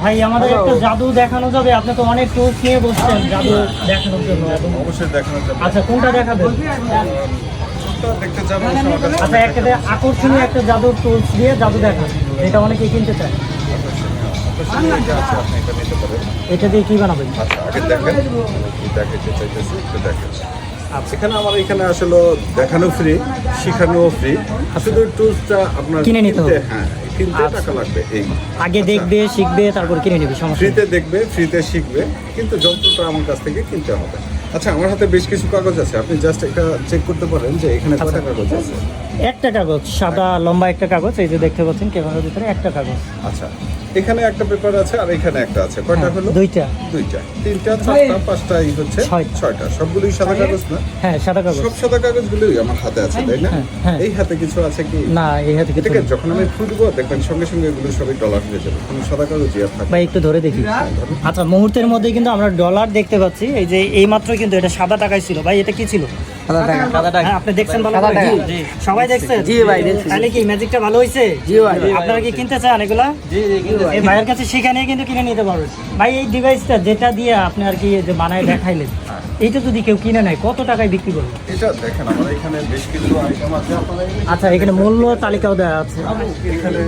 ভাই আমাদের একটা জাদু দেখানো যাবে? আপনি তো অনেক টুলস নিয়ে বসছেন জাদু দেখানোর জন্য। অবশ্যই দেখানো যাবে। আচ্ছা কোনটা দেখাবেন? দেখতে যাবো আমার কাছে। আচ্ছা একটা আকর্ষণীয় একটা জাদুর টুলস দিয়ে জাদু দেখান, এটা অনেকেই কিনতে চায়। এটা আছে, আপনি এটা নিতে পারেন। এটা দিয়ে কি বানাবেন? আচ্ছা আগে দেখেন কি দেখাতে চাইতেছি, একটু দেখেন। এখানে আমার এখানে আসলে দেখানো ফ্রি, শেখানোও ফ্রি। শুধু টুলসটা আপনার কিনে নিতে হবে। হ্যাঁ, কিনতে টাকা লাগবে। এই আগে দেখবে, শিখবে, তারপর কিনে নেবে, সমস্যা নেই। ফ্রিতে দেখবে, ফ্রিতে শিখবে, কিন্তু যন্ত্রটা আমার কাছ থেকে কিনতে হবে। আচ্ছা আমার হাতে বেশ কিছু কাগজ আছে, আপনি জাস্ট এটা চেক করতে পারেন যে এখানে কয়টা কাগজ আছে। একটা কাগজ, সাদা লম্বা একটা কাগজ, এই যে দেখতে পাচ্ছেন ক্যামেরার ভিতরে একটা কাগজ। আচ্ছা এখানে একটা পেপার আছে আর এখানে একটা আছে, কয়টা হলো? দুইটা, তিনটা, চারটা, পাঁচটা, এই হচ্ছে ছয়টা। ছয়টা। সবগুলোই সাদা কাগজ না? হ্যাঁ সাদা কাগজ। সব সাদা কাগজগুলোই আমার হাতে আছে, তাই না? হ্যাঁ। এই হাতে কিছু আছে কি? না এই হাতে কিছু ঠিক আছে, নেই। যখন আমি ফুটবো দেখবেন সঙ্গে সঙ্গে এগুলো সবই ডলার হয়ে যাবে, কোনো সাদা কাগজই আর থাকবে না। ভাই একটু ধরে দেখি। আচ্ছা মুহূর্তের মধ্যে কিন্তু আমরা ডলার দেখতে পাচ্ছি। এই যে এই মাত্র কিন্তু এটা সাদা টাকায় ছিল। ভাই এটা কি ছিল? হ্যাঁ, আপনি দেখছেন ভালো করে? জি। সবাই দেখছেন? জি ভাই, দেখছি। তাহলে কি ম্যাজিকটা ভালো হয়েছে? জি ভাই। আপনারা কি কিনতে চান এগুলা? এই ভাইয়ের কাছে শিখে নিয়ে কিন্তু কিনে নিতে পারবেন। ভাই এই ডিভাইসটা যেটা দিয়ে আপনি আর কি যে বানায় দেখাইলেন, এইটা যদি কেউ কিনে নেয় কত টাকায় বিক্রি করবে? এটা দেখেন আমার এখানে বেশ কিছু আইটেম আছে, আপনারা আচ্ছা এখানে মূল্য তালিকাও দেওয়া আছে। এখানে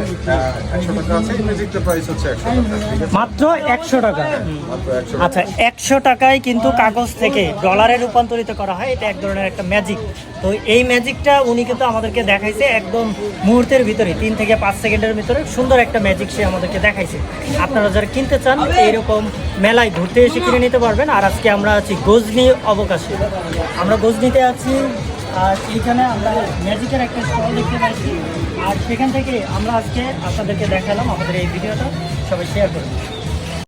100 টাকা আছে, এই ম্যাজিকটার প্রাইস হচ্ছে 100 টাকা, ঠিক আছে? মাত্র 100 টাকা। মাত্র 100 আচ্ছা 100 টাকায় কিন্তু কাগজ থেকে ডলারে রূপান্তরিত করা হয়। এটা এক ধরনের একটা ম্যাজিক। তো এই ম্যাজিকটা উনি কিন্তু আমাদেরকে দেখাইছে একদম মুহূর্তের ভিতরে, 3 থেকে 5 সেকেন্ডের ভিতরে সুন্দর একটা ম্যাজিক সে আমাদেরকে দেখাইছে। আপনারা যারা কিনতে চান এইরকম মেলায় ঘুরতে এসে কিনে নিতে পারবেন। আর আজকে আমরা আছি গজনি অবকাশে, আমরা গজনিতে আছি। আর এইখানে আমরা ম্যাজিকের একটা স্টল দেখতে পাচ্ছি। আর সেখান থেকে আমরা আজকে আপনাদেরকে দেখালাম আমাদের এই ভিডিওটা। সবাই শেয়ার করুন।